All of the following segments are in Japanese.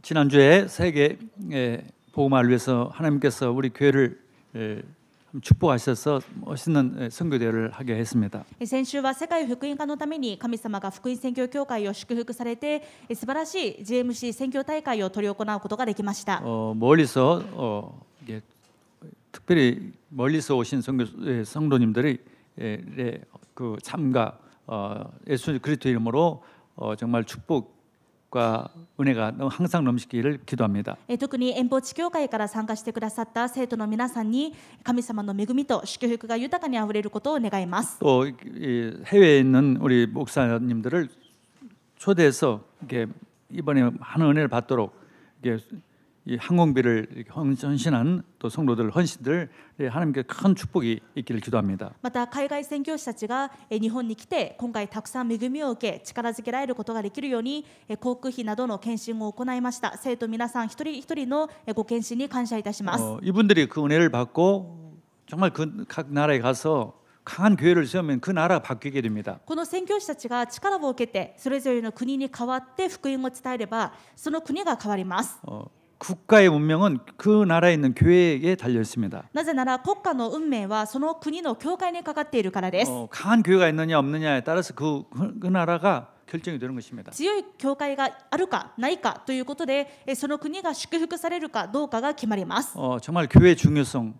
지난주에 세계 복음화를 위해서 하나님께서 우리 교회를 축복하셔서 멋있는 선교대회를 하게 했습니다. 先週は世界福音化のために神様が福音宣教協会を祝福されて素晴らしい GMC 宣教大会を執り行うことができました。 멀리서 특별히 멀리서 오신 성도님들이 그 참가 예수 그리스도 이름으로 정말 축복과 은혜가 항상 넘치기를 기도합니다. 特に遠方地教会から参加してくださった生徒の皆さんに神様の恵みと祝福が豊かにあふれることを願います。 또 해외에 있는 우리 목사님들을 초대해서 이번에 하는 은혜를 받도록 이 항공비를 헌신한 또 성도들 헌신들 하나님께 큰 축복이 있기를 기도합니다. また海外宣教師たちが日本に来て今回たくさん恵みを受け力づけられることができるように航空費などの献身を行いました。生徒皆さん一人一人のご献身に感謝いたします。 이분들이 그 은혜를 받고 정말 그 각 나라에 가서 강한 교회를 세우면 그 나라가 바뀌게 됩니다. この宣教師たちが力を受けてそれぞれの国に代わって福音を伝えればその国が変わります。 국가의 운명은 그 나라에 있는 교회에 달려 있습니다. なぜなら国家の運命はその国の教会にかかっているからです。 강한 교회가 있느냐 없느냐에 따라서 그 나라가 결정이 되는 것입니다. 強い教会があるかないかということでその国が祝福されるかどうかが決まります。 정말 교회의 중요성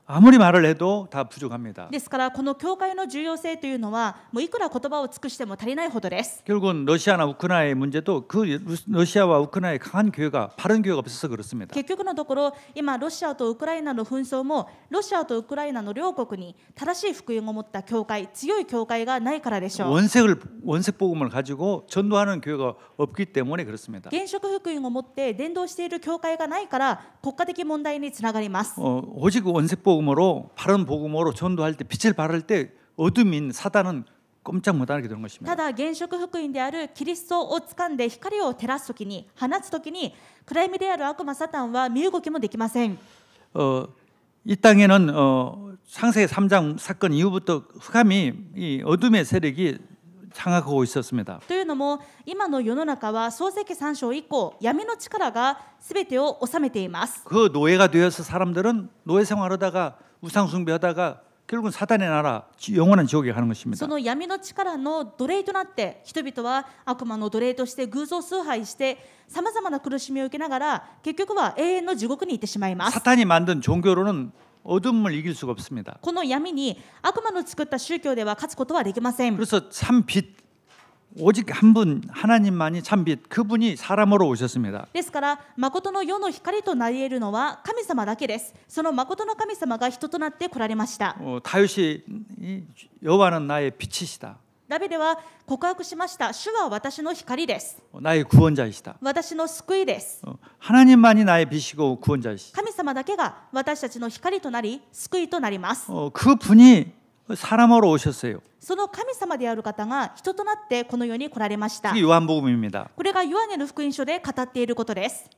아무리 말을 해도 다 부족합니다. ですからこの教会の重要性というのはもういくら言葉を尽くしても足りないほどです。 결국은 러시아나 우크라이나의 문제도 그 러시아와 우크라이나의 강한 교회가 바른 교회가 없어서 그렇습니다. 結局のところ今ロシアとウクライナの紛争もロシアとウクライナの両国に正しい福音を持った教会強い教会がないからでしょう。 원색 복음을 가지고 전도하는 교회가 없기 때문에 그렇습니다. 現職福音を持って伝道している教会がないから国家的問題につながります。 오직 원색 복음으로 바른 복음으로 전도할 때 빛을 발할 때 어둠인 사단은 꼼짝 못하게 되는 것입니다. ただ現職福音であるキリストを掴んで光を照らすときに放つときに暗闇である悪魔サタンは身動きもできません。 이 땅에는 창세기 3장 사건 이후부터 흑암이 이 어둠의 세력이 장악하고 있었습니다. というのも今の世の中は創世記3章以降闇の力が全てを治めています。 그 노예가 되어서 사람들은 노예 생활하다가 우상 숭배하다가 결국은 사단의 나라 영원한 지옥에 가는 것입니다. その闇の力の奴隷となって人々は悪魔の奴隷として偶像崇拝してさまざまな苦しみを受けながら結局は永遠の地獄に行ってしまいます。 사탄이 만든 종교로는 어둠을 이길 수가 없습니다. この闇に悪魔の作った宗教では勝つことはできません。 그래서 참 빛 오직 한 분 하나님만이 참 빛 그분이 사람으로 오셨습니다. ですから誠の世の光となり得るのは神様だけです。その誠の神様が人となって来られました。 다윗이 여호와는 나의 빛이시다. ダビデは告白しました。主は私の光です。 나의 구원자이시다. 私の救いです。 하나님만이 나의 빛이고 구원자이시다. 神様だけが私たちの光となり救いとなります。 그분이 사람으로 오셨어요. その神様である方が人となってこの世に来られました。 그게 요한복음입니다. これがヨハネの福音書で語っていることです。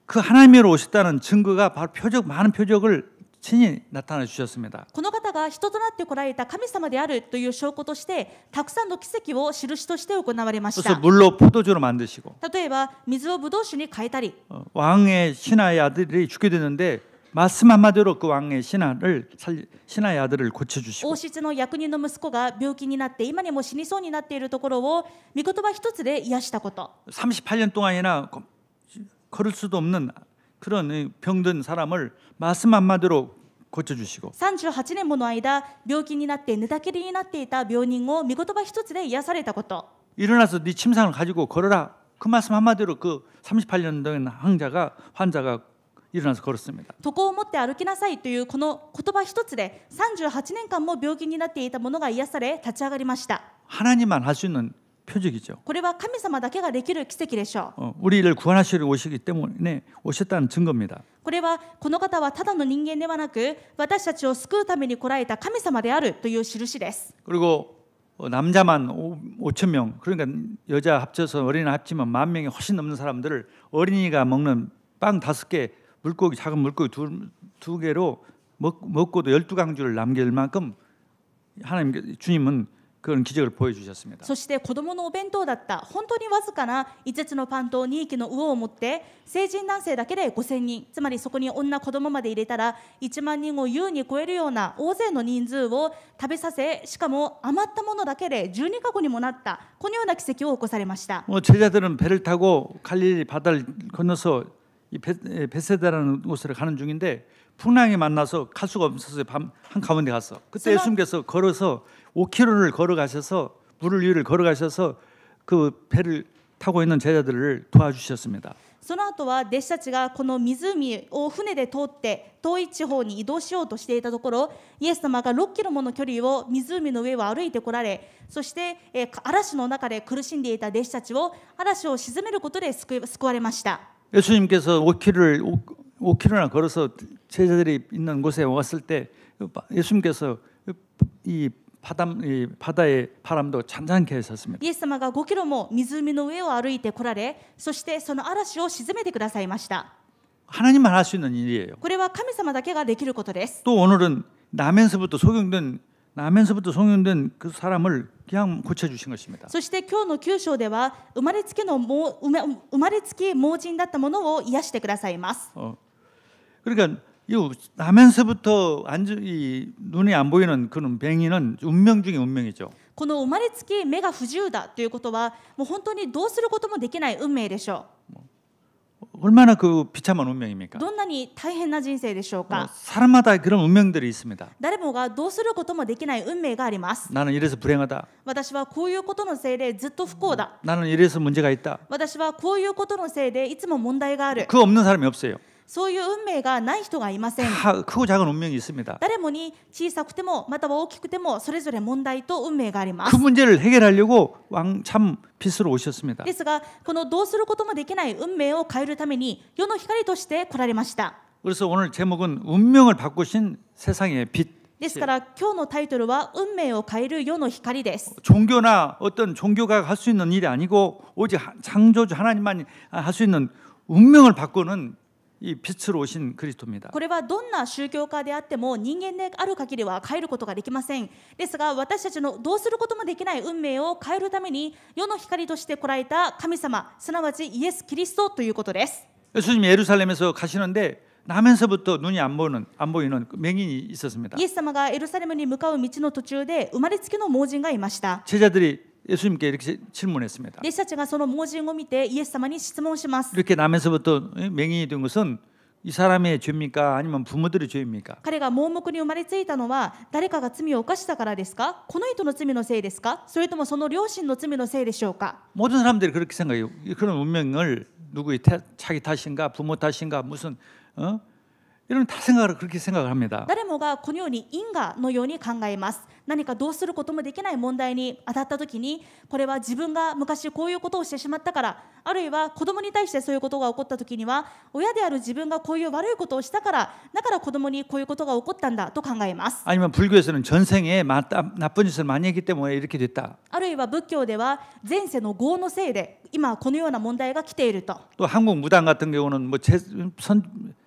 그 하나님으로 오셨다는 증거가 바로 많은 표적을 친히 나타내 주셨습니다. この方が人となって来られた神様であるという証拠としてたくさんの奇跡を印として行われまし 그래서 た。 물로 포도주로 만드시고 例えば水をブドウ酒に変えたり 왕의 신하의 아들이 죽게 되는데 말씀 한마디로 그 왕의 신하의 아들을 고쳐주시고 王室の役人の息子が病気になって今にも死にそうになっているところを御言葉一つで癒したこと。 38년 동안이나 걸을 수도 없는 그런 병든 사람을 말씀 한마디로 고쳐주시고 38年もの間病気になって寝たきりになっていた病人を御言葉一つで癒されたこと。 일어나서 네 침상을 가지고 걸어라 그 말씀 한마디로 그 38년 된 환자가 일어나서 걸었습니다. 床を持って歩きなさいというこの言葉一つで38年間も病気になっていた者が癒され立ち上がりました。 하나님만 할 수 있는 표적이죠. これは神様だけができる奇跡でしょう。 우리를 구원하시려 오시기 때문에 오셨다는 증거입니다. これはこの方はただの人間ではなく私たちを救うために来られた神様であるという印です。 그리고 남자만 5천 명 그러니까 여자 합쳐서 어린이 합치면 10,000명이 훨씬 넘는 사람들을 어린이가 먹는 빵 5개 물고기 작은 물고기 두 개로 먹고도 12강주를 남길 만큼 하나님 주님은 그런 기적을 보여주셨습니다. そして子供のお弁当だった本当にわずかな5つのパンと2匹の魚を持って成人男性だけで5000人、つまりそこに女子供まで入れたら1万人を優に超えるような大勢の人数を食べさせ、しかも余ったものだけで12カ国にもなった、このような奇跡を起こされました。 제자들은 배를 타고 갈릴리 바다를 건너서 이 베세다라는 곳으로 가는 중인데 풍랑이 만나서 갈 수가 없어서 한 가운데 갔어. 그때 예수님께서 걸어서 5km를 걸어가셔서 물을 위를 걸어가셔서 그 배를 타고 있는 제자들을 도와주셨습니다. その後は弟子たちがこの湖を船で通って遠い地方に移動しようとしていたところ、イエス様が6キロもの距離を湖の上を歩いてこられ、そして嵐の中で苦しんでいた弟子たちを嵐を鎮めることで救われました。 예수님께서 5km나 걸어서 제자들이 있는 곳에 왔을 때 예수님께서 이 바다의 바람도 잔잔케 하셨습니다. イエス様が5キロも湖の上を歩いてこられ、そしてその嵐を鎮めてくださいました。 하나님만 할 수 있는 일이에요. これは神様だけができることです。 또 오늘은 나면서부터 소경된 그 사람을 그냥 고쳐주신 것입니다. そして今日の9章では生まれつき盲人だったものを癒してくださいます。 그러니까 이 나면서부터 이 눈이 안 보이는 그런 뱅이는 운명 중에 운명이죠. この生まれつき目が不自由だということはもう本当にどうすることもできない運命でしょ 얼마나 그 비참한 운명입니까? う。どんなに大変な人生でしょうか。 사람마다 그런 운명들이 있습니다. 誰もがどうすることもできない運命があります。 나는 이래서 불행하다. 私はこういうことのせいでずっと不幸だ。 나는 이래서 문제가 있다. 私はこういうことのせいでいつも問題がある。 그 없는 사람이 없어요. そういう運命がない人がいません。 다 크고 작은 운명이 있습니다. 誰もに小さくてもまたは大きくてもそれぞれ問題と運命がありま 그 す。 문제를 해결하려고 왕참 빛으로 오셨습니다. ですがこのどうすることもできない運命を変えるために世の光として来られました。 그래서 오늘 제목은 운명을 바꾸신 세상의 빛. ですから今日のタイトルは運命を変える世の光です。 종교나 어떤 종교가 할 수 있는 일이 아니고 오직 창조주 하나님만 할 수 있는 운명을 바꾸는 이 빛으로 오신 그리스도입니다. これはどんな宗教家であっても人間である限りは変えることができません。ですが私たちのどうすることもできない運命を変えるために世の光として来られた神様、すなわちイエス・キリストということです。 예수님이 예루살렘에서 가시는데 나면서부터 눈이 안 보이는 맹인이 있었습니다. イエス様がエルサレムに向かう道の途中で生まれつきの盲人がいました。 제자들이 예수님께 이렇게 질문했습니다. 弟子たちがその盲人を見てイエス様に質問します。 이렇게 나면서부터 맹인이 된 것은 이 사람의 죄입니까? 아니면 부모들의 죄입니까? 彼が盲目に生まれついたのは誰かが罪を犯したからですか？この人の罪のせいですか？それともその両親の罪のせいでしょうか？ 모든 사람들이 그렇게 생각해요. 그런 운명을 누구의 자기 탓인가 부모 탓인가 무슨 이런 다 그렇게 생각을 합니다. 誰もがこのように因果のように考えます。何かどうすることもできない問題に当たったときに、これは自分が昔こういうことをしてしまったから、あるいは子供に対してそういうことが起こったときには、親である自分がこういう悪いことをしたから、だから子供にこういうことが起こったんだと考えます。 아니면 불교에서는 전생에 나쁜 짓을 많이 했기 때문에 이렇게 됐다. あるいは仏教では前世の業のせいで今このような問題が来ていると。 또 한국 무당 같은 경우는 뭐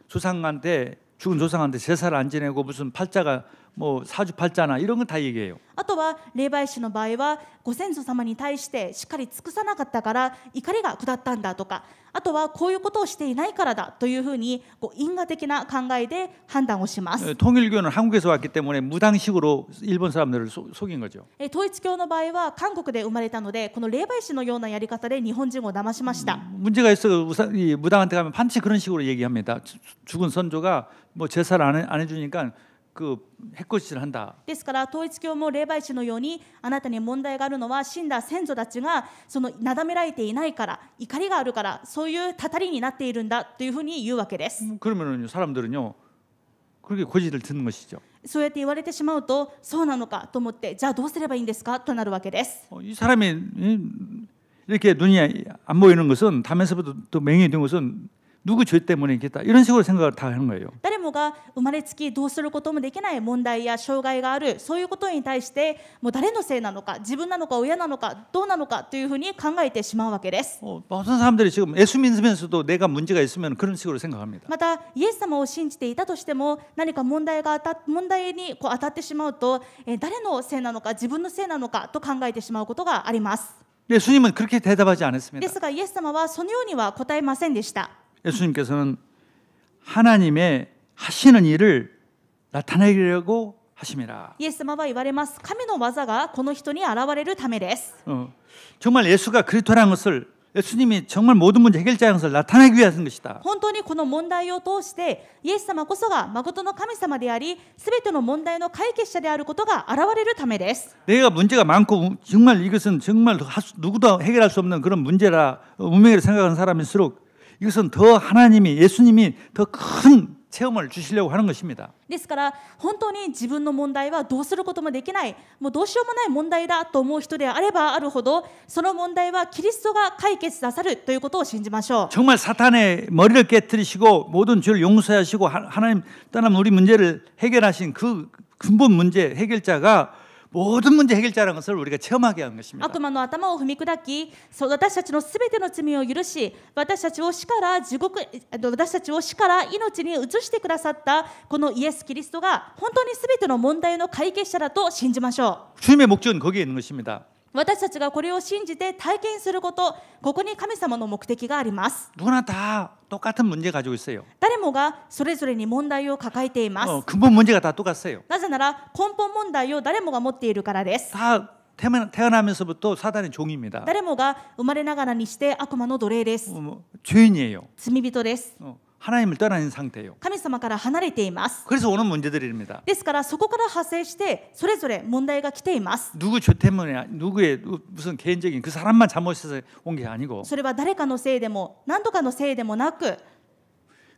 조상한테 죽은 조상한테 제사를 안 지내고 무슨 팔자가 뭐 사주팔자나 이런 건 다 얘기해요. あとは霊媒師の場合はご先祖様に対してしっかり尽くさなかったから怒りが下ったんだとか、あとはこういうことをしていないからだというふうに因果的な考えで判断をします。 통일교는 한국에서 왔기 때문에 무당식으로 일본 사람들을 속인 거죠. 統一教の場合は韓国で生まれたのでこの霊媒師のようなやり方で日本人を騙しました。 문제가 있어 이 무당한테 가면 반드시 그런 식으로 얘기합니다. 죽은 선조가 뭐 제사를 안 해주니까 그 해코지를 한다. ですから統一教も霊媒師のようにあなたに問題があるのは死んだ先祖たちがそのなだめられていないから怒りがあるからそういうたたりになっているんだというふうに言うわけです。 그러면은 사람들은요 그렇게 고지를 듣는 것이죠. そうやって言われてしまうとそうなのかと思ってじゃあどうすればいいんですかとなるわけです。 이 사람이 이렇게 눈이 안 보이는 것은 다면서부터 또 맹인이 된 것은 누구 죄 때문에 있겠다 이런 식으로 생각을 다 하는 거예요. 誰もが生まれつきどうすることもできない問題や障害がある、そういうことに対してもう誰のせいなのか、自分なのか親なのかどうなのかというふうに考えてしまうわけです。 어떤 사람들이 지금 예수 믿으면서도 내가 문제가 있으면 그런 식으로 생각합니다. またイエス様を信じていたとしても何か問題にこう当たってしまうと、誰のせいなのか自分のせいなのかと考えてしまうことがあります。 예수님은 그렇게 대답하지 で 않았습니다. すがイエス様はそのようには答えませんでした。 예수님께서는 하나님의 하시는 일을 나타내려고 하심이라. イエス様は言われます。神の技がこの人に現れるためです。 정말 예수가 그리스도라는 것을 예수님이 정말 모든 문제 해결자인 것을 나타내기 위한 것이다. 本当にこの問題を通してイエス様こそが誠の神様であり、すべての問題の解決者であることが現れるためです。 내가 문제가 많고 정말 이것은 정말 누구도 해결할 수 없는 그런 문제라 운명이라 생각하는 사람일수록 이것은 더 하나님이 예수님이 더 큰 체험을 주시려고 하는 것입니다. ですから本当に自分の問題はどうすることもできない、もうどうしようもない問題だと思う人であればあるほど、その問題はキリストが解決なさるということを信じましょう。 정말 사탄의 머리를 깨뜨리시고 모든 죄를 용서하시고 하나님 떠난 우리 문제를 해결하신 그 근본 문제 해결자가 모든 문제 해결자라는 것을 우리가 체험하게 한 것입니다. 悪魔の頭を踏み砕き、私たちのすべての罪を許し、私たちを死から命に移してくださったこのイエス・キリストが本当にすべての問題の解決者だと信じましょう。 주님의 목적은 거기에 있는 것입니다. 私たちがこれを信じて体験すること、ここに神様の目的があります。 누구나 다 똑같은 문제 가지고 있어요. 誰もがそれぞれに問題を抱えています。 근본 문제가 다 똑같아요. なぜなら根本問題を誰もが持っているからです。 다 태어나면서부터 사단의 종입니다. 誰もが生まれながらにして悪魔の奴隷です。 죄인이에요. 罪人です。 하나님을 떠나는 상태예요. 神様から離れています。 그래서 오는 문제들입니다. ですからそこから派生してそれぞれ問題が来ています。 누구 죄 때문에 누구의 무슨 개인적인 그 사람만 잘못해서 온 게 아니고 それは誰かのせいでも何とかのせいでもなく、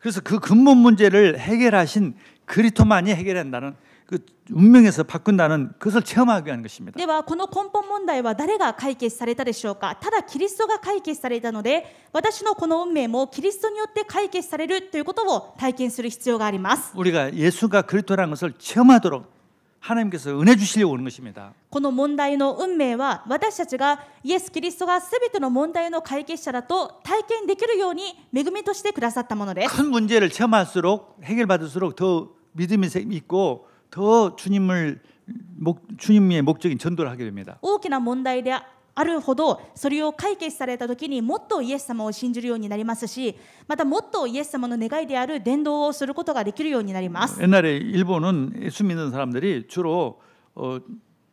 그래서 그 근본 문제를 해결하신 그리스도만이 해결한다는 그 운명에서 바꾼다는 그것을 체험하기 위한 것입니다. ではこの根本問題は誰が解決されたでしょうか。ただキリストが解決されたので、私のこの運命もキリストによって解決されるということを体験する必要があります。 우리가 예수가 그리스도라는 것을 체험하도록 하나님께서 은혜 주시려고 하는 것입니다. この問題の運命は私たちがイエス・キリストがすべての問題の解決者だと体験できるように恵みとしてくださったものです。 큰 문제를 체험할수록 해결받을수록 더 믿음이 있고 더 주님의 목적인 전도를 하게 됩니다. 大きな問題であるほどそれを解決された時にもっとイエス様を信じるようになりますし、またもっとイエス様の願いである伝道をすることができるようになります。 옛날에 일본은 예수 믿는 사람들이 주로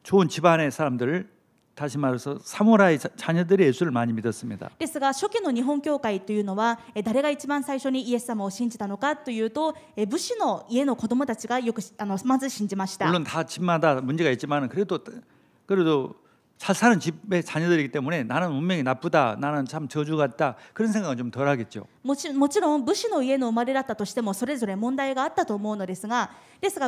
좋은 집안의 사람들을 다시 말해서 사무라이 자녀들이 예수를 많이 믿었습니다. ですが初期の日本教会というのは誰が一番最初にイエス様を信じたのかというと、武士の家の子供たちがよくまず信じました。 물론 다 집마다 문제가 있지만 그래도 잘 사는 집의 자녀들이기 때문에 나는 운명이 나쁘다, 나는 참 저주 같다 그런 생각은 좀 덜하겠죠. もちろん武士の家の生まれだったとしてもそれぞれ問題があったと思うのですが、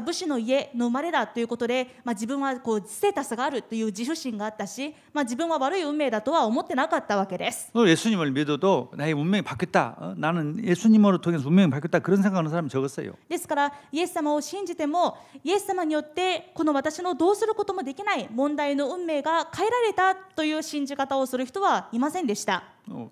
武士の家の生まれだということで、自分はステータスがあるという自負心があったし、自分は悪い運命だとは思ってなかったわけです。 예수님을 믿어도 나의 운명이 바뀌었다, 나는 예수님으로 통해서 운명이 바뀌었다 그런 생각하는 사람이 적었어요. ですからイエス様を信じてもイエス様によってこの私のどうすることもできない問題の運命が変えられたという信じ方をする人はいませんでした。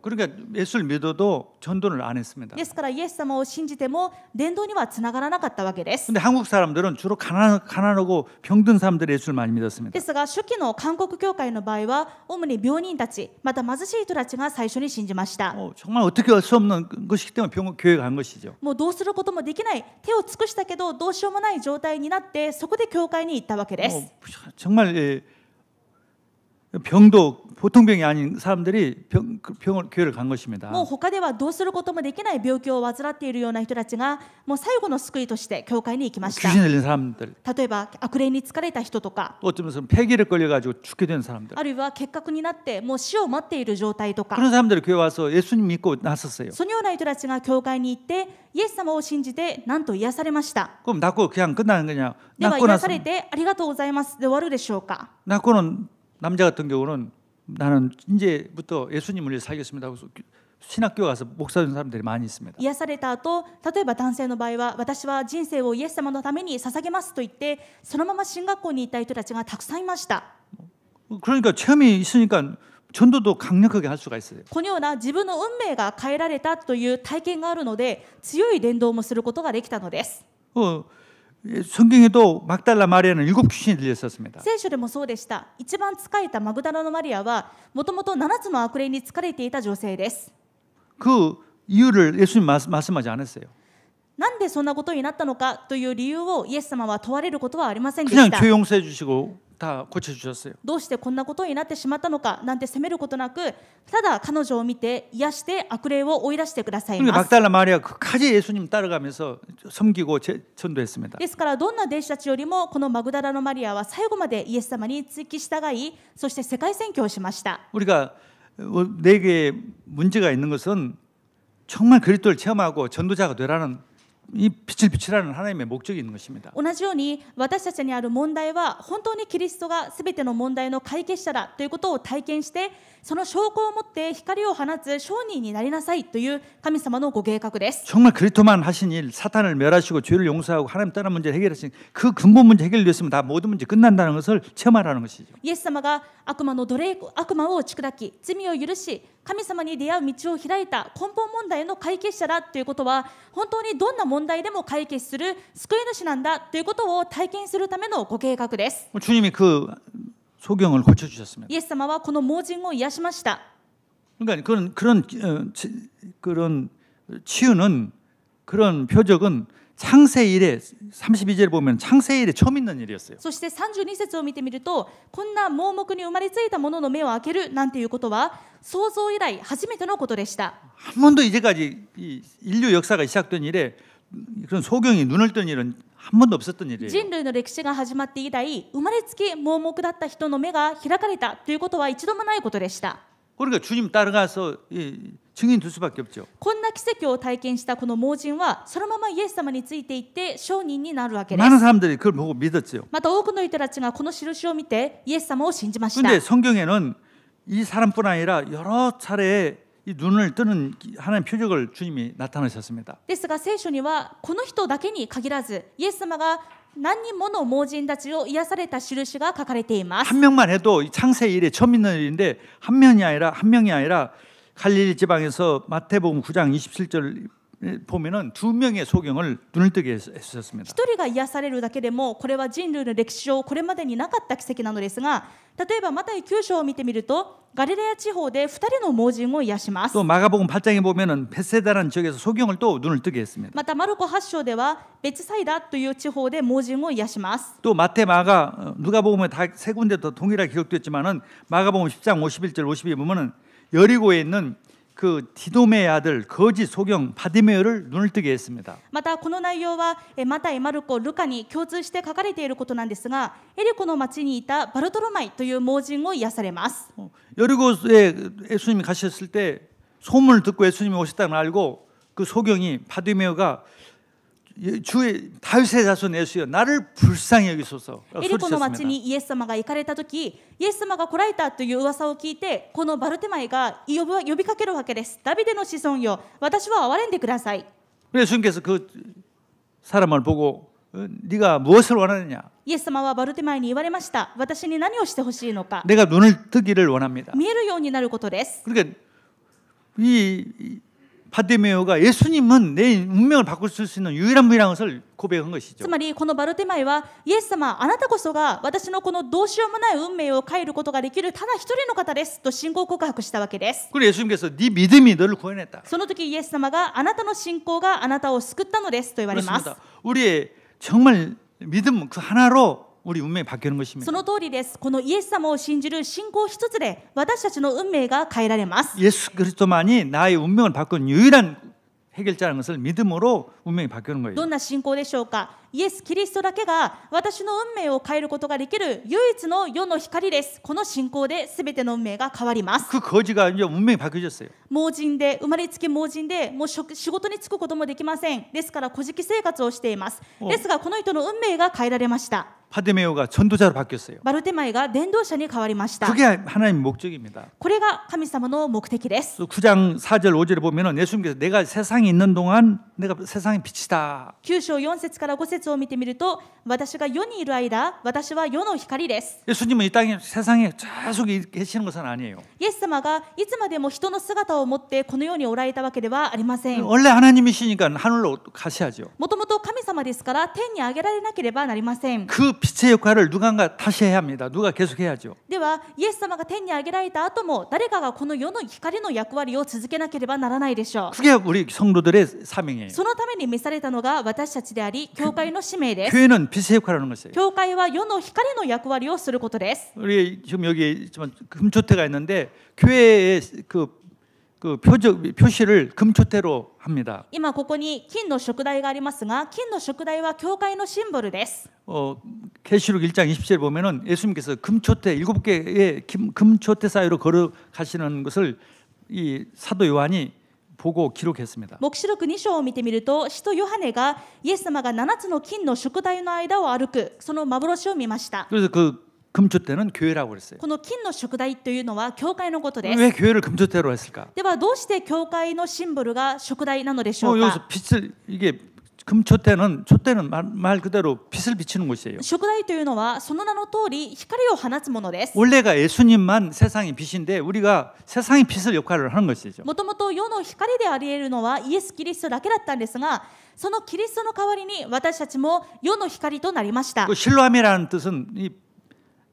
그러니까 예수를 믿어도 전도를 안 했습니다. ですからイエス様を信じても伝道にはつながらなかったわけです。 근데 한국 사람들은 주로 가난하고 병든 사람들이 예수를 많이 믿었습니다. ですが初期の韓国教会の場合は主に病人たち、また貧しい人たちが最初に信じました。 정말 어떻게 할 수 없는 것이기 때문에 교회에 간 것이죠. もうどうすることもできない、手を尽くしたけどどうしようもない状態になってそこで教会に行ったわけです。 정말 병도 보통 병이 아닌 사람들이 교회를 간 것입니다. もう他ではどうすることもできない病気を患っているような人たちがもう最後の救いとして教会に行きました。 귀신 들린 사람들, 例えば悪霊に疲れた人とか、 또 어쩌면서 폐기를 걸려가지고 죽게 된 사람들, あるいは結核になってもう死を待っている状態とか、 그런 사람들이 교회 와서 예수님 믿고 나섰어요. そのような人たちが教会に行ってイエス様を信じてなんと癒されました。 그럼 낫고 그냥 끝나는 거냐? では 낫고 癒 나서 されてありがとうございますで終わるでしょうか。 낫고는 남자 같은 경우는 나는 이제부터 예수님을 위해 살겠습니다. 그래서 신학교 가서 목사 된 사람들이 많이 있습니다. 癒された後、例えば男性の場合は私は人生をイエス様のために捧げますと言ってそのまま進学校に行った人たちがたくさんいました。 그러니까 체험이 있으니까 전도도 강력하게 할 수가 있어요. このような自分の運命が変えられたという体験があるので強い伝道もすることができたのです。 성경에도 막달라 마리아는 7 귀신이 들렸었습니다. 聖書でもそうでした。一番仕えたマグダラのマリアはもともと7つの悪霊に疲れていた女性です。 그 이유를 예수님 말씀하지 않았어요. なんでそんなことになったのかという理由をイエス様は問われることはありませんでし 그냥 た。 죄 용서해 주시고 다 고쳐주셨어요. どうしてこんなことになってしまったのかなんて責めることなく、ただ彼女を見て癒して悪霊を追い出してください 그러니까 ます。 막달라 마리아 끝까지 예수님 따라가면서 섬기고 전도했습니다. ですからどんな弟子たちよりもこのマグダラのマリアは最後までイエス様に付き従い、そして世界宣教をしました。 우리가 내게 문제가 있는 것은 정말 그리스도를 체험하고 전도자가 되라는 이 빛을 비추라는 하나님의 목적이 있는 것입니다. 同じように私たちにある問題は本当にキリストがすべての問題の解決者だということを体験して、その証拠を持って光を放つ証人になりなさいという神様のご計画です。 정말 그리스도만 하신 일, 사탄을 멸하시고 죄를 용서하고 하나님 떠난 문제를 해결하신 그 근본 문제 해결됐으면 다 모든 문제 끝난다는 것을 체험하라는 것이죠. イエス様が悪魔を打ち砕き罪を許し神様に出会う道を開いた根本問題の解決者だということは、本当にどんな問題でも解決する救い主なんだということを体験するためのご計画です。 주님이 그 소경을 고쳐주셨습니다. イエス様はこの盲人を癒しました。 그러니까 그런 치유는, 그런 표적은 창세일에 32절에 보면 창세일에 처음 있는 일이었어요. そして32節を見てみると、こんな盲目に生まれついた者の目を開けるなんていうことは創造以来初めてのことでした。 한 번도 이제까지 이 인류 역사가 시작된 일에 그런 소경이 눈을 뜬 일은 한 번도 없었던 일이에요. 人類の歴史が始まって以来、生まれつき盲目だった人の目が開かれたということは一度もないことでした。 그러니까 주님 따라가서 증인 될 수밖에 없죠. こんな奇跡を体験したこの盲人はそのままイエス様についていって証人になるわけです。 많은 사람들이 그걸 보고 믿었죠. また多くの人たちがこの印を見てイエス様を信じました。 그런데 성경에는 이 사람뿐 아니라 여러 차례 이 눈을 뜨는 하나님 표적을 주님이 나타나셨습니다. ですが聖書にはこの人だけに限らずイエス様が何人もの盲人たちを癒された印が書かれています。 한 명만 해도 창세 일에 처음 있는 일인데 한 명이 아니라 갈릴리 지방에서 마태복음 9장 27절 보면은 2명의 소경을 눈을 뜨게 했었습니다. 一人が癒されるだけでもこれは人類の歴史上これまでになかった奇跡なのですが、例えばマタイ9章を見てみるとガリラヤ地方で2人の盲人を癒します。 또 마가복음 8장에 보면은 벳세다라는 지역에서 소경을 또 눈을 뜨게 했습니다. またマルコ8章ではベツサイダという地方で盲人を癒します。 또 마태, 마가, 누가복음에 다 세 군데 더 동일하게 기록됐지만은 마가복음 10장 51절 52에 보면은 여리고에 있는 그 디도메의 아들 거짓 소경 바디메어를 눈을 뜨게 했습니다. またこの内容はマタイ、マルコ、ルカに共通して書かれていることなんですが、エリコの町にいたバルトロマイという盲人を癒されます。 여리고에 예수님이 가셨을 때 소문을 듣고 예수님이 오셨다는 걸 알고 그 소경이 바디메어가 주의 다윗의 자손 예수여 나를 불쌍히 여기소서 エリコの町 소리쳤습니다. にイエス様が行かれたとき、イエス様が来られたという噂を聞いて、このバルテマイが呼びかけるわけです。ダビデの子孫よ、私は憐れんでください。 예수님께서 그 사람을 보고 네가 무엇을 원하느냐? イエス様はバルテマイに言われました。私に何をしてほしいのか。 내가 눈을 뜨기를 원합니다. 見えるようになることです。 그러니까 이 바디메오가 예수님은 내 운명을 바꿀 수 있는 유일한 분이라는 것을 고백한 것이죠. つまりこのバルテマイはイエス様、あなたこそが私のこのどうしようもない運命を変えることができるただ一人の方ですと信仰告白したわけです。 그리고 예수님께서 네 믿음이 너를 구원했다. その時イエス様があなたの信仰があなたを救ったのですと言われます。 그렇습니다. 우리의 정말 믿음 그 하나로 우리 운명이 바뀌는 것입니다. その通りです。このイエス様を信じる信仰一つで私たちの運命が変えられます。 예수 그리스도만이 나의 운명을 바꾸는 유일한 해결자라는 것을 믿음으로 운명이 바뀌는 거예요. どんな信仰でしょうか。イエス・キリストだけが私の運命を変えることができる唯一の世の光です。この信仰で全ての運命が変わります。 그 거지가 이제 운명이 바뀌어졌어요. 盲人で生まれつき盲人でもう仕事に就くこともできません。ですから孤児生活をしています。ですがこの人の運命が変えられました。 바데메오가 전도자로 바뀌었어요. バルテマイが伝道者に変わりました。 그게 하나님의 목적입니다. これが神様の目的です。 9장 4절 5절에 보면은 예수님께서 내가 세상에 있는 동안 내가 세상의 빛이다. 9章4節から5節を見てみると、私が世にいる間、私は世の光です。 예수님은 이 땅에 세상에 계속 계시는 것은 아니에요. イエス様がいつまでも人の姿を持ってこの世におられたわけではありません。 원래 하나님이시니까 하늘로 가셔야죠. もともと神様ですから天に上げられなければなりません。 그 빛의 역할을 누군가 다시 해야 합니다. 누가 계속 해야죠. ではイエス様が天に上げられた後も誰かがこの世の光の役割を続けなければならないでしょう。 그게 우리 성도들의 사명이에요. そのために召されたのが私たちであり、教会の使命です。 교회는 빛의 역할을 하는 것이에요. 教会は世の光の役割をすることです。 우리 지금 여기 있지만 금초대가 있는데 교회의 그 표시를 금초대로 합니다. 今ここに金の燭台がありますが、金の燭台は教会のシンボルです。 계시록 1장 20절에 보면은 예수님께서 금초대 7개의 금초대 사이로 걸어가시는 것을 이 사도 요한이 보고 기록했습니다. 黙示録2章を見てみると、使徒ヨハネがイエス様が7つの金の燭台の間を歩くその幻を見ました。 그래서 그 금초대는 교회라고 그랬어요. この金の燭台というのは教会のことです。 왜 교회를 금초대로 했을까? ではどうして教会のシンボルが燭台なのでしょう 여기서 か。 빛을 이게 금초대는 말 그대로 빛을 비치는 곳이에요. 燭台というのはその名の通り光を放つものです。 원래가 예수님만 세상의 빛인데 우리가 세상의 빛을 역할을 하는 것이죠. もともと世の光であり得るのはイエス・キリストだけだったんですが、そのキリストの代わりに私たちも世の光となりました。 그 실로암이라는 뜻은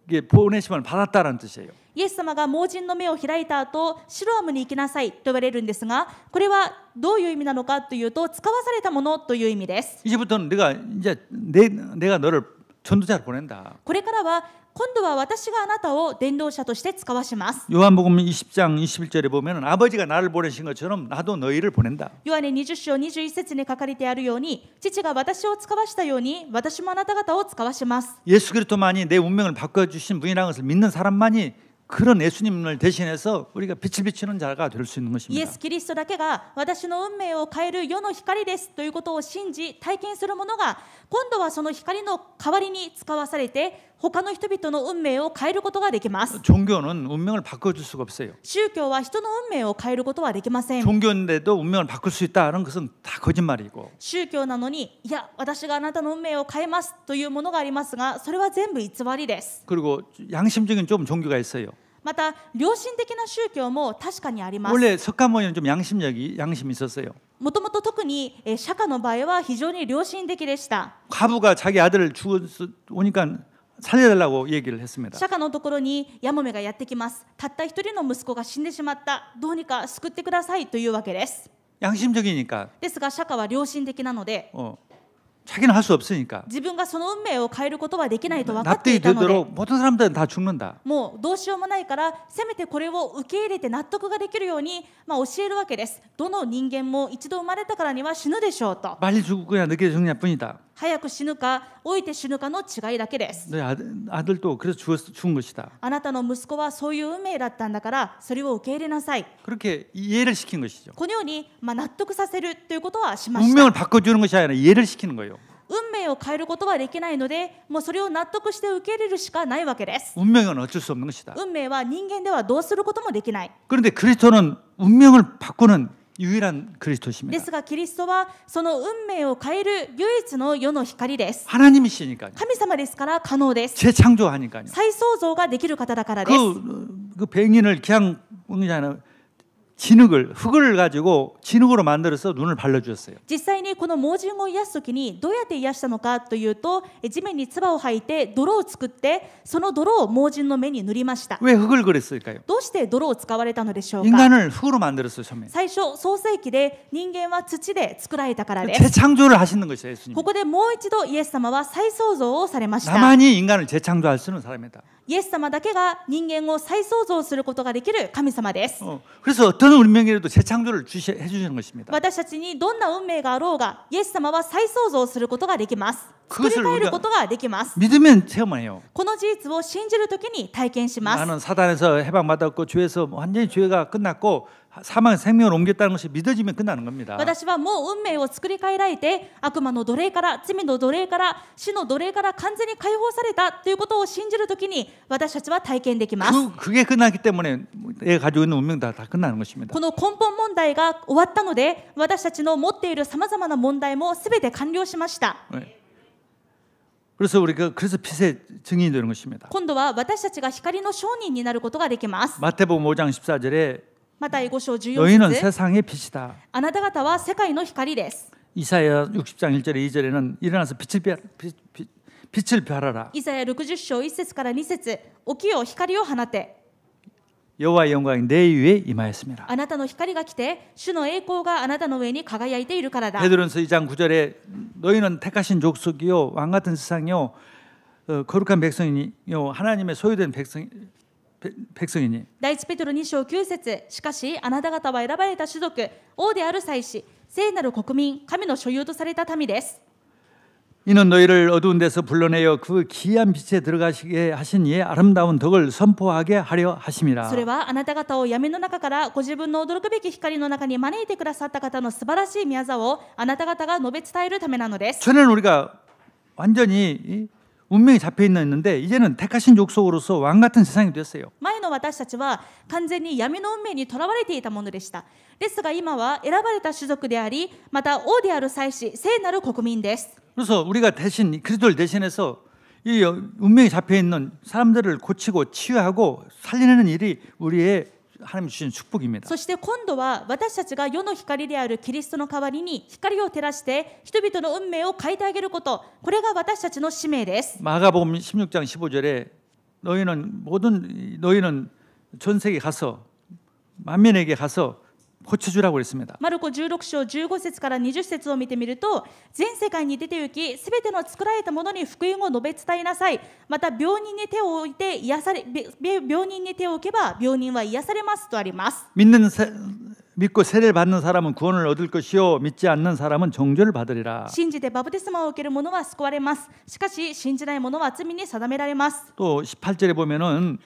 이게 보내심을 받았다라는 뜻이에요. イエス様が盲人の目を開いた後、シロアムに行きなさいと言われるんですが、これはどういう意味なのかというと、使わされたものという意味です。 이제부터는 내가 너를 전도자로 보낸다. これからは今度は私があなたを伝道者として使わします。 요한복음 20장 21절에 보면은 아버지가 나를 보내신 것처럼 나도 너희를 보낸다. ヨハネ20章21節に書かれてあるように、父が私を使わしたように私もあなた方を使わします。 예수 그리스도만이 내 운명을 바꿔주신 분이라는 것을 믿는 사람만이 그런 예수님을 대신해서 우리가 빛을 비추는 자가 될 수 있는 イエ 것입니다. ス・キリストだけが私の運命を変える世の光ですということを信じ体験する者が、今度はその光の代わりに使わされて他の人々の運命を変えることができます。 종교는 운명을 바꿔줄 수가 없어요. 宗教は人の運命を変えることはできません。 종교인데도 운명을 바꿀 수 있다는 것은 다 거짓말이고 宗教なのに、いや私があなたの運命を変えますというものがありますが、それは全部偽りです。 그리고 양심적인 좀 종교가 있어요. また良心的な宗教も確かにあります。 원래 석가모니는 좀 양심이 있었어요. もともと特に釈迦の場合は非常に良心的でした。 과부가 자기 아들을 오니까 살려달라고 얘기를 했습니다. 釈迦のところにヤモメがやってきます。たった一人の息子が死んでしまった。どうにか救ってくださいというわけです。 양심적이니까 ですが釈迦は良心的なので、 자기는 할 수 없으니까 自分がその運命を変えることはできないと分かって 납득이 いたので、 되도록 모든 사람들은 다 죽는다. もうどうしようもないからせめてこれを受け入れて納得ができるように、教えるわけです。どの人間も一度生まれたからには死ぬでしょうと。 빨리 죽고야 늦게 죽냐 뿐이다. 早く死ぬか老いて死ぬかの違いだけです。 너희 아들도 그래서 죽은 것이다. あなたの息子はそういう運命だったんだからそれを受け入れなさい。 그렇게 이해를 시킨 것이죠. このように、納得させるということはしました。 운명을 바꿔주는 것이 아니라 이해를 시키는 거예요. 運命を変えることはできないので、もうそれを納得して受け入れるしかないわけです。 운명은 어쩔 수 없는 것이다. 運命は人間ではどうすることもできない。 그런데 그리스도는 운명을 바꾸는 유일한 で 그리스도십니다. すがキリストはその運命を変える唯一の世の光です。 하나님이시니까요. 神様ですから可能です。 재창조하니까요. 再創造ができる方だからです。 그 병인을 그냥 먹는 게 아니라 흙을 가지고 진흙으로 만들어서 눈을 발라주셨어요. 実際にこの盲人を癒すときにどうやって癒したのかというと、地面に唾を吐いて泥を作ってその泥を盲人の目に塗りました。 왜 흙을 그랬을까요? どうして泥を使われたのでしょうか。 인간을 흙으로 만들었어요. 처음에. 最初創世記で人間は土で作られたからです。 재창조를 하시는 것이에요. 예수님. ここでもう一度イエス様は再創造をされました。 나만이 인간을 재창조할 수 있는 사람이다. イエス様だけが人間を再創造することができる神様です。 그래서 어떤 운명이라도 재창조를 해주시는 것입니다. 私たちにどんな運命があろうが、イエス様は再創造することができます。作り変えることができます。 믿으면 체험해요. この事実を信じるときに体験します。 나는 사단에서 해방받았고 죄에서 완전히 죄가 끝났고 사망 생명을 옮겼다는 것이 믿어지면 끝나는 겁니다. 私はもう運命を作り変えられて、悪魔の奴隷から、罪の奴隷から、死の奴隷から完全に解放されたということを信じるときに私たちは体験できます。 그게 끝났기 때문에 내가 가지고 있는 운명 다 끝나는 것입니다. この根本問題が終わったので、私たちの持っているさまざまな問題もすべて完了しました。 네. 그래서 우리가 그래서 빛의 증인이 되는 것입니다. 今度は私たちが光の証人になることができます。 마태복음 5장 14절에 マタイ5章14 너희는 節、 세상의 빛이다. あなた方は世界の光です。 이사야 60장 1절에 2절에는 일어나서 빛을 발하라. イザヤ60章1節から2節、起きよ光を放て、 여호와의 영광이 내 위에 임하였습니다. あなたの光が来て主の栄光があなたの上に輝いているからだ。 베드로전서 2장 9절에 너희는 택하신 족속이요 왕 같은 세상이요 거룩한 백성이요 하나님의 소유된 백성이니. 第一ペテロ2章9節、しかしあなた方は選ばれた種族、王である祭司、聖なる国民、神の所有とされた民です。 이는 너희를 어두운 데서 불러내어 그 기이한 빛에 들어가시게 하신 이의 아름다운 덕을 선포하게 하려 하심이라. それはあなた方を闇の中からご自分の驚くべき光の中に招いてくださった方の素晴らしい宮座をあなた方が述べ伝えるためなのです。 전에는 우리가 완전히 운명이 잡혀 있는데 이제는 택하신 족속으로서 왕 같은 세상이 됐어요. 前の私たちは完全に闇の運命にとらわれていたものでした。ですが今は選ばれた種族であり、また王である祭司、聖なる国民です。 그래서 우리가 대신 그리스도를 대신해서 이 운명이 잡혀 있는 사람들을 고치고 치유하고 살리는 일이 우리의 하나님 주신 축복입니다. そして今度は私たちが世の光であるキリストの代わりに光を照らして人々の運命を変えてあげること、これが私たちの使命です。 마가복음 16장 15절에 너희는 전 세계 가서 만민에게 가서 고쳐주라고 그랬습니다. マルコ16章15節から20節を見てみると、全世界に出て行き、すべての作られたものに福音を述べ伝えなさい。また病人に手を置いて病人に手を置けば病人は癒されますとあります。 믿고 세례를 받는 사람은 구원을 얻을 것이요 믿지 않는 사람은 정죄를 받으리라. 信じてバプテスマを受ける者は救われます。しかし信じない者は罪に定められます。 또 18절에 보면은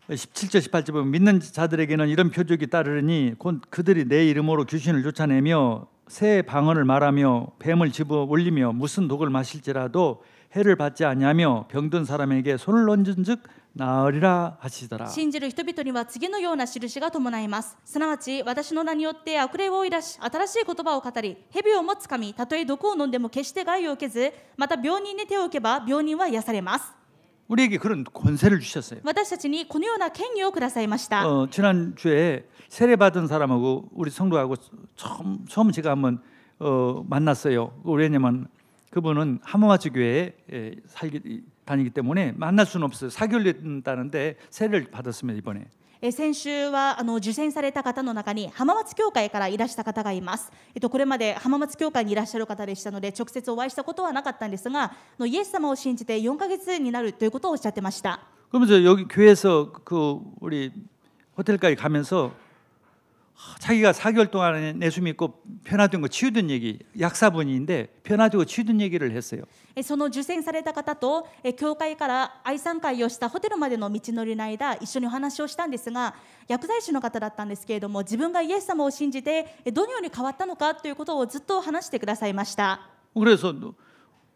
17절 18절 보면 믿는 자들에게는 이런 표적이 따르니 곧 그들이 내 이름으로 귀신을 쫓아내며 새 방언을 말하며 뱀을 집어 올리며 무슨 독을 마실지라도 해를 받지 아니하며 병든 사람에게 손을 얹은즉 나으리라 하시더라. 信じる人々には次のような印が伴います。すなわち私の名によって悪霊を追い出し、新しい言葉を語り、蛇をもつかみ、たとえ毒を飲んでも決して害を受けず、また病人に手を置けば病人は癒されます。 우리에게 그런 권세를 주셨어요. 私たちにこのような権利をくださいました。 지난주에 세례 받은 사람하고 우리 성도하고 처음 제가 한번 만났어요. 왜냐면 그분은 하마마츠 교회에 다니기 때문에 만날 수는 없어요. 4개월 됐다는데 세례를 받았습니다. 이번에. 先週は受選された方の中に浜松教会からいらした方がいます。これまで浜松教会にいらっしゃる方でしたので直接お会いしたことはなかったんですが、イエス様を信じて4ヶ月になるということをおっしゃってました。 그러면서 여기 교회에서 우리 호텔까지 가면서 자기가 4개월 동안에 내수 믿고 변화된 거 치유된 얘기, 약사분인데 변화되고 치유된 얘기를 했어요. その受選された方と教会から愛産会をしたホテルまでの道のりの間一緒にお話をしたんですが、薬剤師の方だったんですけれども、自分がイエス様を信じてどのように変わったのかということをずっと話してくださいました。 그래서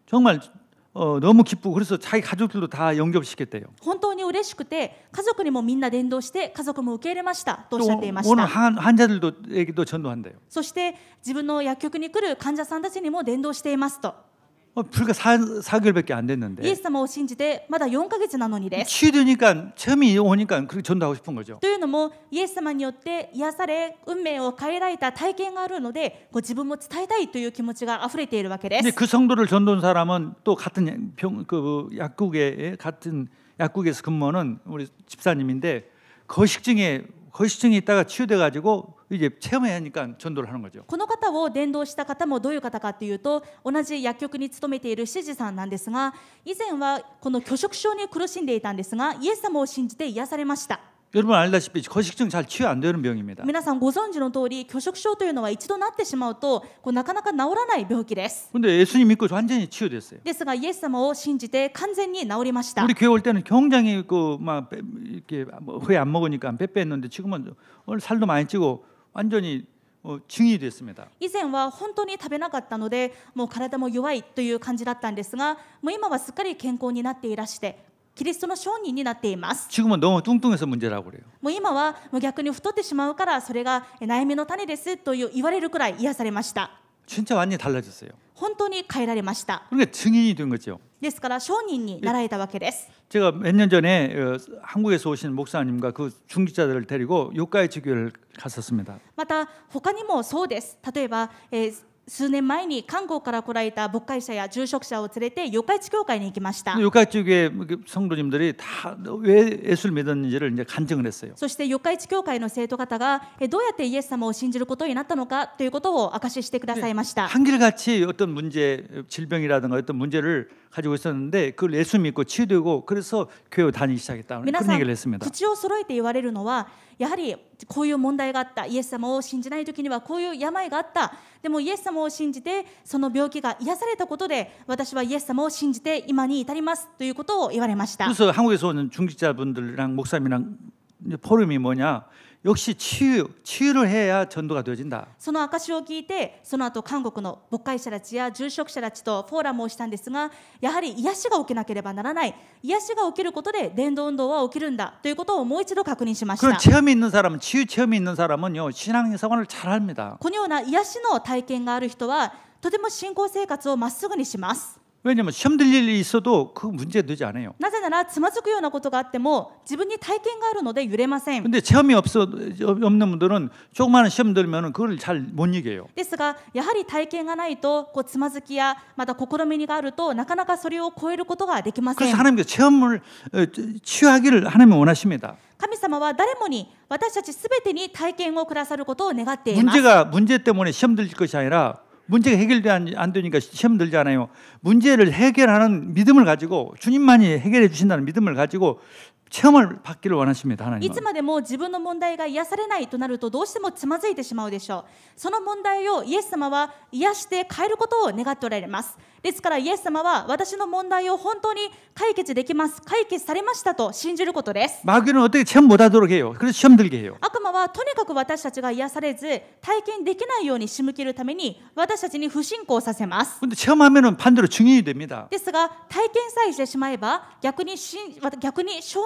정말 너무 기쁘고 그래서 자기 가족들도 다 영접시켰대요. 本当に嬉しくて家族にもみんな伝道して家族も受け入れましたとおっしゃっていまし 오늘 た。 환자들에게도 전도한대요. そして自分の薬局に来る患者さんたちにも伝道していますと。 불과 4개월밖에 안 イエ 됐는데 ス様を信じてまだ4ヶ月なのにです。 치유되니까 처음이 오니까 그렇게 전도하고 싶은 거죠. というのもイエス様によって癒され運命を変えられた体験があるので、自分も伝えたいという気持ちがあふれているわけで 근데 す。 그 성도를 전도한 사람은 또 같은 같은 약국에서 근무하는 우리 집사님인데 거식증에 있다가 치유돼 가지고 이제 체험해야 하니까 전도를 하는 거죠. この方を伝道した方もどういう方かというと、同じ薬局に勤めている執事さんなんですが、以前はこの拒食症に苦しんでいたんですが、イエス様を信じて癒されました。 여러분 알다시피 거식증 잘 치유 안 되는 병입니다. 皆さんご存知の通り、拒食症というのは一度なってしまうとなかなか治らない病気です。 근데 예수님 믿고 완전히 치유됐어요. ですがイエス様を信じて完全に治りました。 우리 교회 올 때는 굉장히 막 이렇게 회 안 먹으니까 빼 뺐는데 지금은 오늘 살도 많이 찌고 완전히 증이 됐습니다. 以前は本当に食べなかったのでもう体も弱いという感じだったんですが、もう今はすっかり健康になっていらしてキリストの証人になっています。 지금은 너무 뚱뚱해서 문제라고 그래요. もう今はもう逆に太ってしまうからそれが悩みの種ですと言われるくらい癒されました。 진짜 완전히 달라졌어요. 本当に変えられました。 그러니까 증인이 된 거죠. ですから証人になられたわけです。 제가 몇 년 전에 한국에서 오신 목사님과 그 중직자들을 데리고 요가이치 교회를 갔었습니다. また他にもそうです。例えば、数年前に韓国から来られた牧会者や住職者を連れて四日市教会に行きました。 요가이치 교회 성도님들이 다 왜 예수를 믿었는지를 이제 간증을 했어요. そして四日市教会の生徒方がどうやってイエス様を信じることになったのかということを証ししてくださいました。 한결같이 어떤 문제, 질병이라든가 어떤 문제를 가지고 있었는데 그걸 예수 믿고 치유되고 그래서 교회 다니기 시작했다. 皆 그런 さん 얘기를 했습니다. 口を揃えて言われるのはやはりこういう問題があった。イエス様を信じない時にはこういう病があった。でもイエス様を信じてその病気が癒されたことで私はイエス様を信じて今に至りますということを言われました。 그래서 한국에서 오는 중직자분들이랑 목사님이랑 포럼이 뭐냐? 역시 치유를 해야 전도가 되어진다. その証を聞いてその後韓国の牧会者たちや住職者たちとフォーラムをしたんですが、やはり癒しが起きなければならない。癒しが起きることで伝道運動は起きるんだということをもう一度確認しまし 그런 た。 체험이 있는 사람은 치유 체험이 있는 사람은요 신앙생활을 잘합니다. このような癒しの体験がある人はとても信仰生活をまっすぐにします。 왜냐하면 시험 들 일이 있어도 그 문제 되지 않아요. なぜならつまずくようなことがあっても自分に体験があるので揺れません。 근데 체험이 없는 분들은 조그마한 시험 들면 그걸 잘 못 이겨요. ですがやはり体験がないとつまずきやまた試みがあるとなかなかそれを超えることができませ 그래서 ん。 하나님께서 체험을 치유하기를 하나님은 원하십니다. 神様は誰もに私たちすべてに体験をくださることを願っています。 문제 때문에 시험 들 것이 아니라 문제가 해결이 안 되니까 시험 들잖아요. 문제를 해결하는 믿음을 가지고 주님만이 해결해 주신다는 믿음을 가지고 체험을 받기를 원하십니다. い 하나님은. つまでも自分の問題が癒されないとなるとどうしてもつまずいてしまうでしょう。その問題をイエス様は癒して変えることを願っておられます。ですからイエス様は私の問題を本当に解決できます。解決されましたと信じることです。 마귀는 어떻게 체험 못하도록 해요. 그래서 시험 들게 해요. 悪魔はとにかく私たちが癒されず体験できないように仕向けるために私たちに不信仰させます。 근데 체험하면은 반대로 증인이 됩니다. ですが体験さえしてしまえば逆に証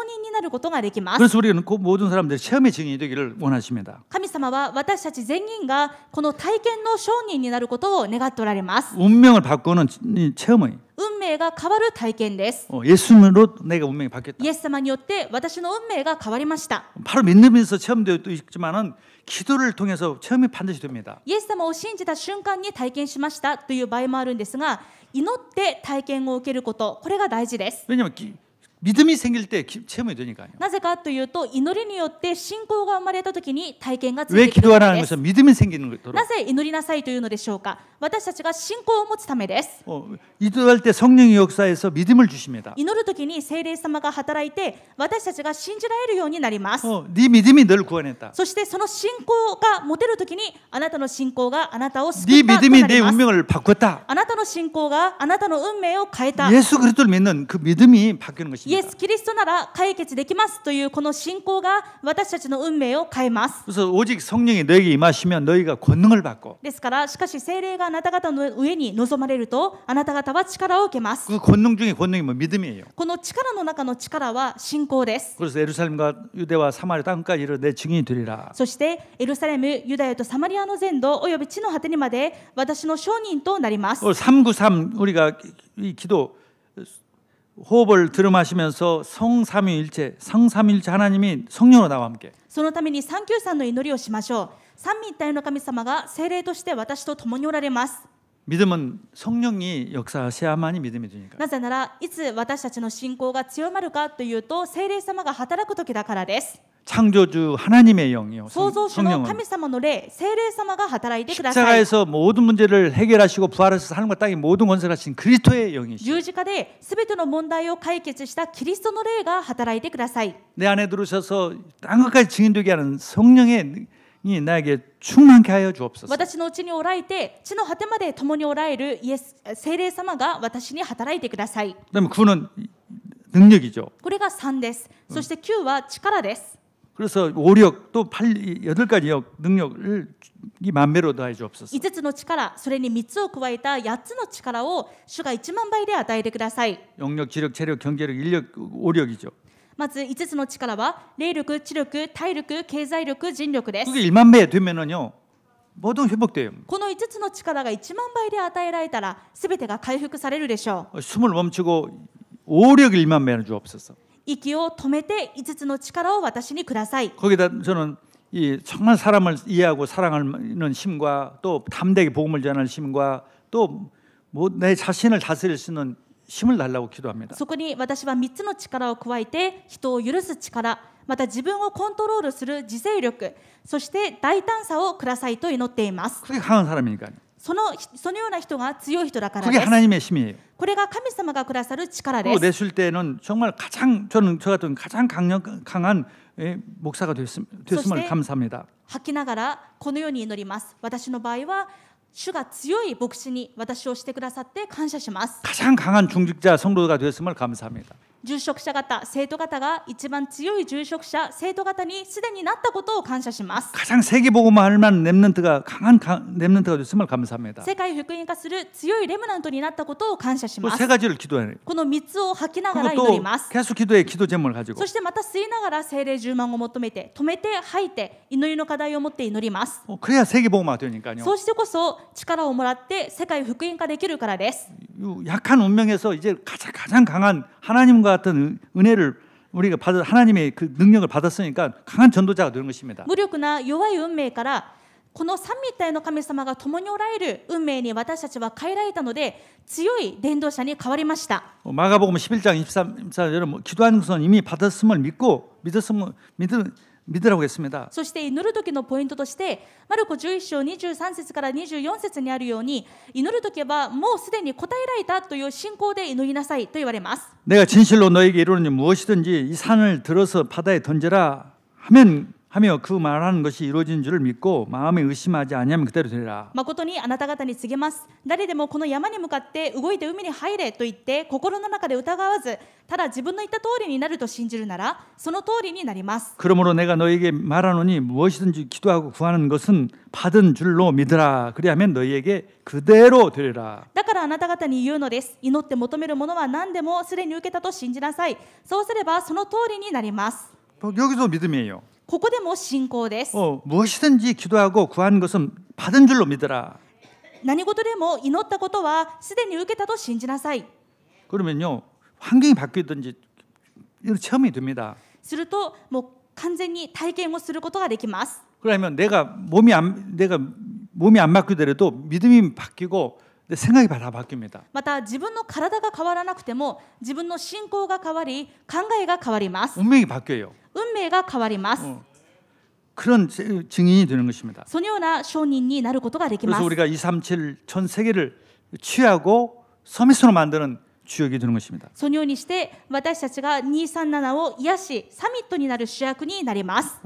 人になることができます。 그래서 우리는 그 모든 사람들이 체험의 증인이 되기를 원하십니다. 神様は私たち全員がこの体験の証人になることを願っておられます。 운명을 바꾸는 이 체험의 運命が変わる体験です。 예수님으로 내가 운명이 바뀌었다. イエス様によって私の運命が変わりました。 바로 믿으면서 체험되어도 있지만은 기도를 통해서 체험이 반드시 됩니다. イエス様を信じた瞬間に体験しましたという場合もあるんですが、祈って体験を受けること、これが大事です。 왜냐하면 믿음이 생길 때 체험이 되니까요. なぜかというと祈りによって信仰が生まれた時に体験がつい 왜 てくるから 기도하라는 です。 것은 믿음이 생기는 거도록. なぜ祈りなさいというのでしょうか。私たちが信仰を持つためです。 기도할 때 성령의 역사에서 믿음을 주십니다. 祈る時に聖霊様が働いて私たちが信じられるようになります。 네 믿음이 너를 구원했다. そしてその信仰が持てる時にあなたの信仰があなたを救 네 ったと 믿음이 な 내 ります。 운명을 바꿨다. あなたの信仰があなたの運命を変えた。 예수 그리스도를 믿는 그 믿음이 바뀌는 イエ 것입니다. ス・キリストなら解決できますというこの信仰が私たちの運命を変えます。 그래서 오직 성령이 너에게 임하시면 너희가 권능을 받고 ですからしかし聖霊があなた方の上に臨まれるとあなた方は力を受けます。 그 권능 중에 권능이 뭐 믿음이에요. この力の中の力は信仰です。 그래서 예루살렘과 유대와 사마리아 땅까지 이르러 내 증인이 되리라. そしてエルサレム、ユダヤとサマリアの全土および地の果てにまで私の証人となります。 393 우리가 이 기도 호흡을 들음하시면서 성삼위일체 하나님이 성령으로 나와 함께 そのために393の祈りをしましょう。三位一体の神様が聖霊として私と共におられます。 믿음은 성령이 역사하셔야만이 믿음이 되니까. なぜならいつ私たちの信仰が強まるかというと聖霊様が働く時だからです。 창조주 하나님의 영이요. 創造主の 성령은 神様の霊、聖霊様が働いてください。 십자가에서 모든 문제를 해결하시고 부활하셔서 하늘과 땅의 모든 권세를 하신 그리스도의 영이시죠. 十字架で全ての問題を解決したキリストの霊が働いてください。 내 안에 들어오셔서 땅 끝까지 증인되게 하는 성령의 이 나에게 충만케 하여 주옵소서. 私のうちにおられて地の果てまで共におられるイエス聖霊様が私に働いてください。 그다음에 9는 능력이죠. これが3です。そして9は力です。 그래서 5력 또 8가지 역 능력을 이 만배로 더해 주옵소서. 5つの力、それに3つを加えた8つの力を主が1万倍で与えてください。 영력, 지력, 체력, 경제력, 인력, 5력이죠. まず5つの力は霊力、知力、体力、経済力、人力です。 그게 1만 배 되면은요 모든 회복돼요. この5つの力が1万倍で与えられたら全てが回復されるでしょう。 숨을 멈추고 5력 1만 배는 주옵소서. 息を止めて5つの力を私にください。 거기다 저는 이 정말 사람을 이해하고 사랑하는 힘과 또 담대하게 복음을 전하는 힘과 또 뭐 내 자신을 다스릴 수 있는 힘을 달라고 기도합니다. そこに私は3つの力を加えて人を許す力、また自分をコントロールする自制力、そして大胆さをくださいと祈っています。 그게 강한 사람이니까요. そのような人が強い人だから 그게 です。 하나님의 힘이에요. これが神様がくださる力で 그리고 す。 내쉴 때는 정말 가장 저는 저 같은 가장 강한 목사가 됐음을 소시대. 감사합니다. 吐きながらこのように祈ります。私の場合は主が強い牧師に私をしてくださって感謝します。 가장 강한 중직자 성도가 됐음을 감사합니다. 住職者方、生徒方が一番強い住職者、生徒方にすでになったことを感謝します。 가장 세계복음화 할 만한 렘넌트가 강한 렘넌트가 됐음을 감사합니다. 世界福音化する強いレムナントになったことを感謝しま 그 す。 세 가지를 기도해요. この3つを吐きながら 그리고 祈り 또 ます。 계속 기도해 기도 제목을 가지고 そしてまた吸いながら聖霊充満を求めて、止めて吐いて、祈りの課題を持って祈ります。 그래야 세계복음화 되니까요. そうしてこそ力をもらって世界福音化できるからです。 약한 운명에서 이제 가장 강한 하나님과 같은 은혜를 우리가 받은 하나님의 그 능력을 받았으니까 강한 전도자가 되는 것입니다. 無力な弱い運命からこの三位一体の神様が共におられる運命に私たちは変えられたので強い伝道者に変わりました。 마가복음 11장 24절은 기도하는 것은 이미 받았음을 믿으라고 했습니다. そして祈る時のポイントとしてマルコ11章23節から24節にあるように祈る時はもうすでに答えられたという信仰で祈りなさいと言われます。 내가 진실로 너에게 이루는 무엇이든지 이 산을 들어서 바다에 던져라 하며 그 말하는 것이 이루어진 줄을 믿고 마음에 의심하지 아니하면 그대로 되리라. 誠にあなた方に告げます。誰でもこの山に向かって動いて海に入れと言って心の中で疑わずただ自分の言った通りになると信じるならその通りになります。 그러므로 내가 너에게 말하노니 무엇이든지 기도하고 구하는 것은 받은 줄로 믿으라. 그리하면 너희에게 그대로 되리라. だからあなた方に言うのです。祈って求めるものは何でもすでに受けたと信じなさい。そうすればその通りになります。 여기도 믿음이에요. ここでも信仰です。 무엇이든지 기도하고 구하는 것은 받은 줄로 믿으라. 何事でも祈ったことはすでに受けたと信じなさい。 그러면요 환경이 바뀌든지 이런 체험이 됩니다. するともう完全に体験をすることができます。 그러면 내가 몸이 안 바뀌더라도 믿음이 바뀌고 내 생각이 다 바뀝니다. また自分の体が変わらなくても自分の信仰が変わり考えが変わります。 운명이 바뀌어요. 運命が変わります。 그런 증인이 되는 것입니다. そのような証人になることができま 그래서 す。 우리가 237 전 세계를 취하고 서밋으로 만드는 주역이 되는 것입니다. そのようにして私たちが237を癒しサミットになる主役になります。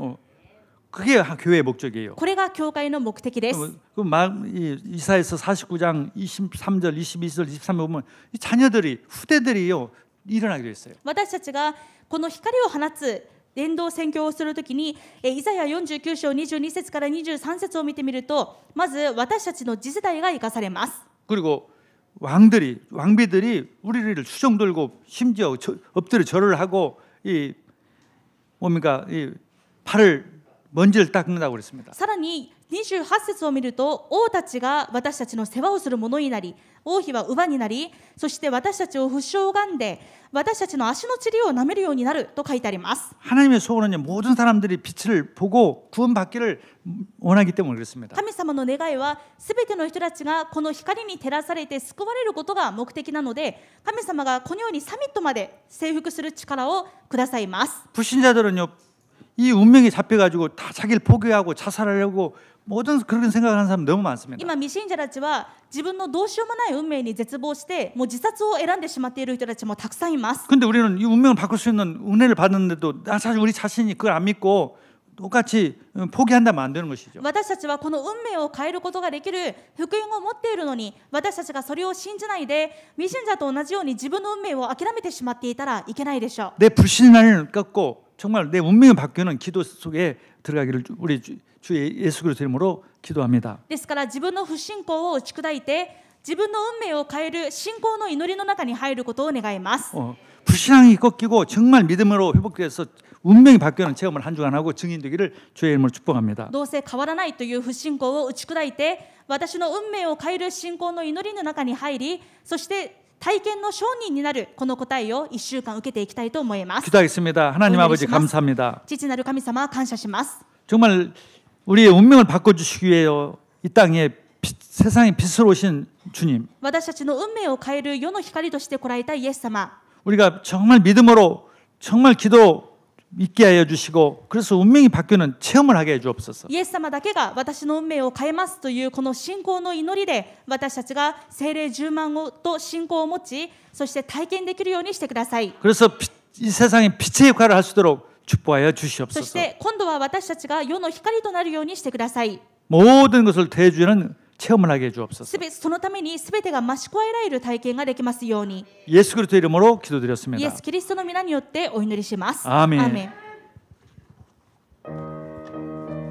그게 교회의 목적이에요. これが教会の目的です。 이사야서 49장 23절, 22절, 23절 보면 이 자녀들이 후대들이요 일어나게 되어 있어요. 私たちがこの光を放つ伝道宣教をするときにイザヤ49章22節から23節を見てみるとまず私たちの次世代が生かされます。 그리고 왕비들이 우리를 수종 들고 심지어 엎드려 절을 하고 이 팔을 먼지를 닦는다고 그랬습니다. さらに28節を見ると、王たちが私たちの世話をする者になり、王妃は乳母になり、そして私たちを不祥がんで私たちの足の塵を舐めるようになると書いてあります。 하나님의 소원은요, 모든 사람들이 빛을 보고 구원받기를 원하기 때문에 그렇습니다. 神様の願いはすべての人たちがこの光に照らされて救われることが目的なので、神様がこのようにサミットまで征服する力をくださいます。 불신자들은요, 이 운명에 잡혀가지고 다 자기를 포기하고 자살하려고 모든 그런 생각을 하는 사람 너무 많습니다. 今未信者たちは自分のどうしようもない運命に絶望してもう自殺を選んでしまっている人たちもたくさんいます。 근데 우리는 이 운명을 바꿀 수 있는 은혜를 받았는데도 사실 우리 자신이 그걸 안 믿고 똑같이 포기한다면 안 되는 것이죠. 私たちはこの運命を変えることができる福音を持っているのに、私たちがそれを信じないで未信者と同じように自分の運命を諦めてしまっていたらいけないでしょう。 내 불신을 꺾고 정말 내 운명을 바뀌는 기도 속에 들어가기를 우리 주 예수 그리스도 이름으로 기도합니다. ですから自分の不信仰を打ち砕いて自分の運命を変える信仰の祈りの中に入ることを願います。 불신앙이 꺾이고 정말 믿음으로 회복돼서 운명이 바뀌는 체험을 한 주간 하고 증인되기를 주의 이름으로 축복합니다. どうせ変わらないという不信仰を打ち砕いて私の運命を変える信仰の祈りの中に入り、そして体験の証人になるこの答えを1週間受けていきたいと思います。 기도하겠습니다. 하나님 아버지 감사합니다. 父なる神様感謝します。 정말 우리의 운명을 바꿔주시기 위해 이 땅에 세상의 빛으로 오신 주님, 私たちの運命を変える世の光として来られたイエス様、 우리가 정말 믿음으로 정말 기도 믿게 하여 주시고 그래서 운명이 바뀌는 체험을 하게 해 주옵소서. イエス様だけが私の運命を変えますというこの信仰の祈りで私たちが聖霊充満と信仰を持ち、そして体験できるようにしてください。 그래서 이 세상에 빛의 역할을 할 수 있도록 축복하여 そ 주시옵소서. して今度は私たちが世の光となるようにしてください。 모든 것을 대해주는 체험을 하게 해 주옵소서. そのために全てが増し加えられる体験ができますように、 예수 그리스도 이름으로 イエ 기도드렸습니다. ス・キリストの皆によってお祈りします。 아멘. アーメン。